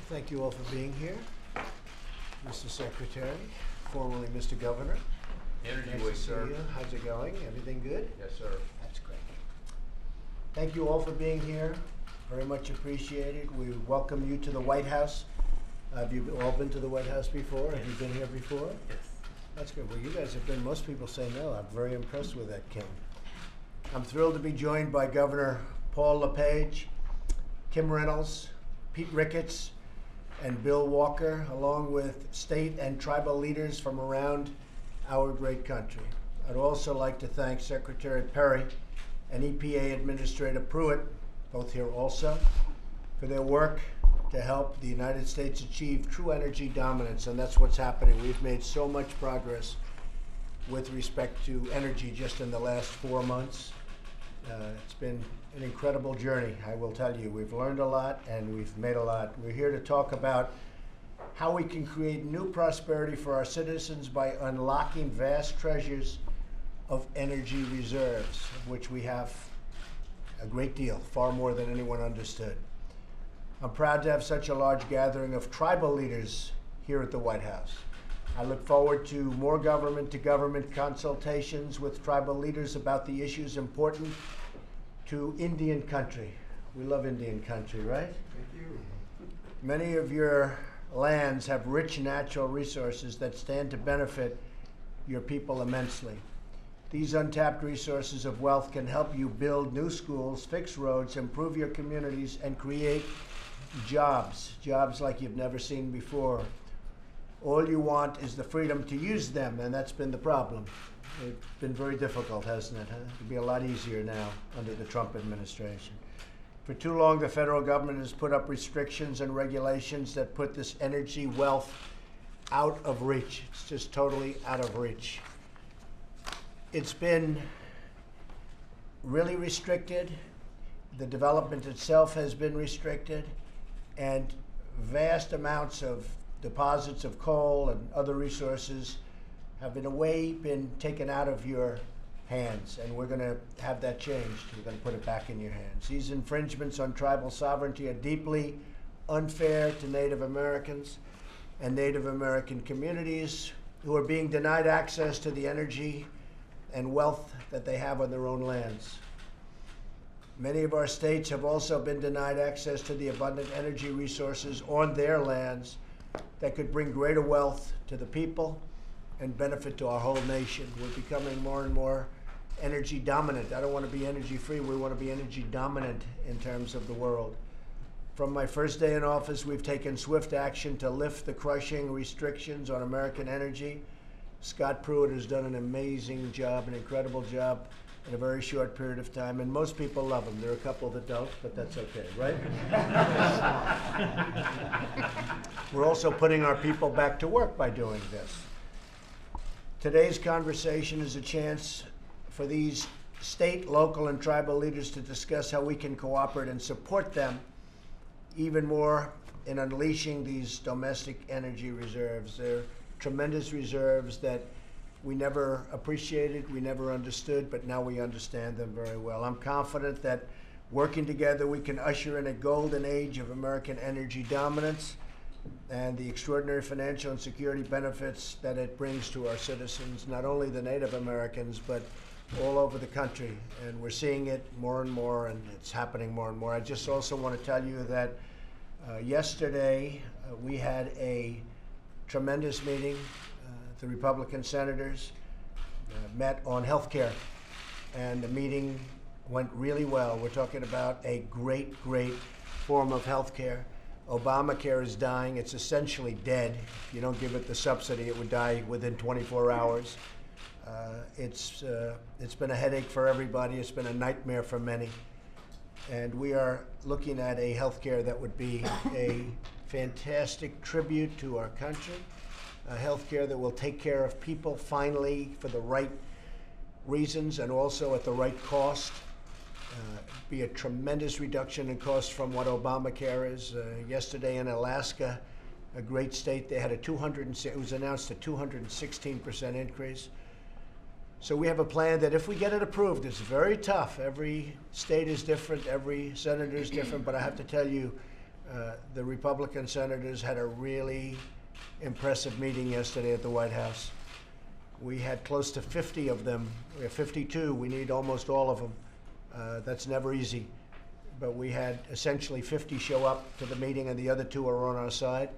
Thank you all for being here. Mr. Secretary, formerly Mr. Governor. Energy Nice Week, to see sir. you. How's it going? Everything good? Yes, sir. That's great. Thank you all for being here. Very much appreciated. We welcome you to the White House. Have you all been to the White House before? Yes. Have you been here before? Yes. That's good. Well, you guys have been. Most people say no. I'm very impressed with that, Kim. I'm thrilled to be joined by Governor Paul LePage, Kim Reynolds, Pete Ricketts, and Bill Walker, along with state and tribal leaders from around our great country. I'd also like to thank Secretary Perry and EPA Administrator Pruitt, both here also, for their work to help the United States achieve true energy dominance, and that's what's happening. We've made so much progress with respect to energy just in the last 4 months. It's been an incredible journey, I will tell you. We've learned a lot and we've made a lot. We're here to talk about how we can create new prosperity for our citizens by unlocking vast treasures of energy reserves, of which we have a great deal, far more than anyone understood. I'm proud to have such a large gathering of tribal leaders here at the White House. I look forward to more government-to-government consultations with tribal leaders about the issues important to Indian country. We love Indian country, right? Thank you. Many of your lands have rich natural resources that stand to benefit your people immensely. These untapped resources of wealth can help you build new schools, fix roads, improve your communities, and create jobs like you've never seen before. All you want is the freedom to use them, and that's been the problem. It's been very difficult, hasn't it? It'll be a lot easier now under the Trump administration. For too long, the federal government has put up restrictions and regulations that put this energy wealth out of reach. It's just totally out of reach. It's been really restricted. The development itself has been restricted, and vast amounts of deposits of coal and other resources have been taken out of your hands, and we're going to have that changed. We're going to put it back in your hands. These infringements on tribal sovereignty are deeply unfair to Native Americans and Native American communities who are being denied access to the energy and wealth that they have on their own lands. Many of our states have also been denied access to the abundant energy resources on their lands that could bring greater wealth to the people and benefit to our whole nation. We're becoming more and more energy dominant. I don't want to be energy free. We want to be energy dominant in terms of the world. From my first day in office, we've taken swift action to lift the crushing restrictions on American energy. Scott Pruitt has done an amazing job, an incredible job in a very short period of time, and most people love him. There are a couple that don't, but that's okay, right? We're also putting our people back to work by doing this. Today's conversation is a chance for these state, local, and tribal leaders to discuss how we can cooperate and support them even more in unleashing these domestic energy reserves. They're tremendous reserves that we never appreciated, we never understood, but now we understand them very well. I'm confident that working together we can usher in a golden age of American energy dominance and the extraordinary financial and security benefits that it brings to our citizens, not only the Native Americans, but all over the country. And we're seeing it more and more, and it's happening more and more. I just also want to tell you that yesterday we had a tremendous meeting. The Republican senators met on health care, and the meeting went really well. We're talking about a great form of health care. Obamacare is dying. It's essentially dead. If you don't give it the subsidy, it would die within 24 hours. It's been a headache for everybody. It's been a nightmare for many. And we are looking at a health care that would be a fantastic tribute to our country, a health care that will take care of people finally for the right reasons and also at the right cost. Be a tremendous reduction in cost from what Obamacare is. Yesterday in Alaska, a great state, they had it was announced a 216% increase. So we have a plan that if we get it approved, it's very tough. Every state is different, every senator is different, but I have to tell you, The Republican senators had a really impressive meeting yesterday at the White House. We had close to 50 of them. We have 52. We need almost all of them. That's never easy. But we had essentially 50 show up to the meeting, and the other 2 are on our side.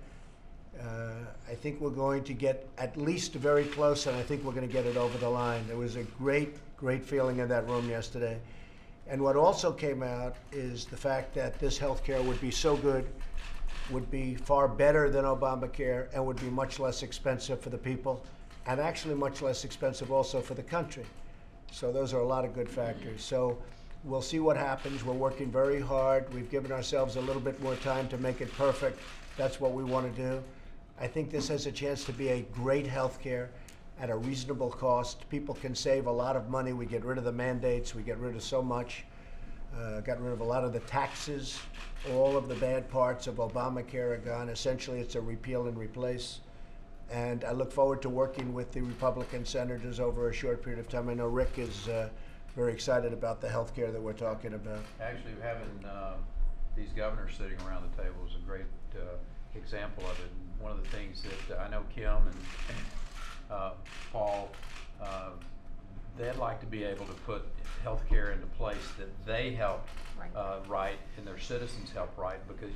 I think we're going to get at least very close, and I think we're going to get it over the line. There was a great, great feeling in that room yesterday. And what also came out is the fact that this health care would be so good, would be far better than Obamacare, and would be much less expensive for the people, and actually much less expensive also for the country. So those are a lot of good factors. So we'll see what happens. We're working very hard. We've given ourselves a little bit more time to make it perfect. That's what we want to do. I think this has a chance to be a great health care at a reasonable cost. People can save a lot of money. We get rid of the mandates. We get rid of so much. Got rid of a lot of the taxes. All of the bad parts of Obamacare are gone. Essentially, it's a repeal and replace. And I look forward to working with the Republican senators over a short period of time. I know Rick is very excited about the health care that we're talking about. Actually, having these governors sitting around the table is a great example of it. And one of the things that I know Kim and Paul, they'd like to be able to put health care into place that they help write and their citizens help write, because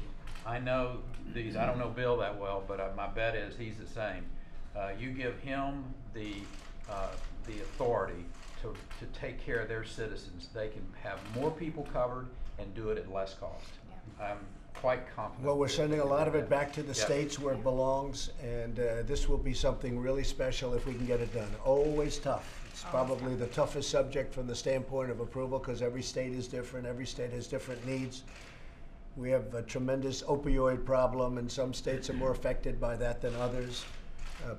I know these, I don't know Bill that well, but my bet is he's the same. You give him the authority to take care of their citizens, they can have more people covered and do it at less cost. Yeah. I'm quite confident. Well, we're sending a lot of it back to the states where it belongs, and this will be something really special if we can get it done. Always tough. It's probably the toughest subject from the standpoint of approval, because every state is different. Every state has different needs. We have a tremendous opioid problem, and some states are more affected by that than others.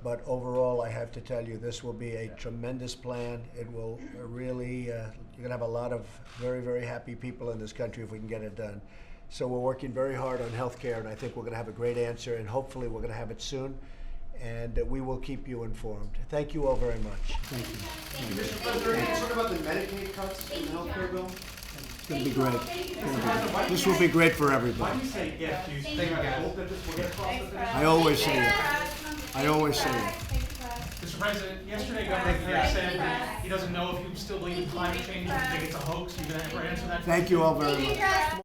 But overall, I have to tell you, this will be a tremendous plan. It will really, you're going to have a lot of very, very happy people in this country if we can get it done. So we're working very hard on health care, and I think we're going to have a great answer, and hopefully we're going to have it soon. And we will keep you informed. Thank you all very much. Thank you. Mr. President, can you talk about the Medicaid cuts in the health care bill? It's going to be great. This will be great for everybody. Why do you say yes? Do you think I hope that this will get across the finish line? I always say it. I always say it. Mr. President, yesterday Governor Kerry said that he doesn't know if you still believe in climate change, if you think it's a hoax. You can answer that. Thank you all very much.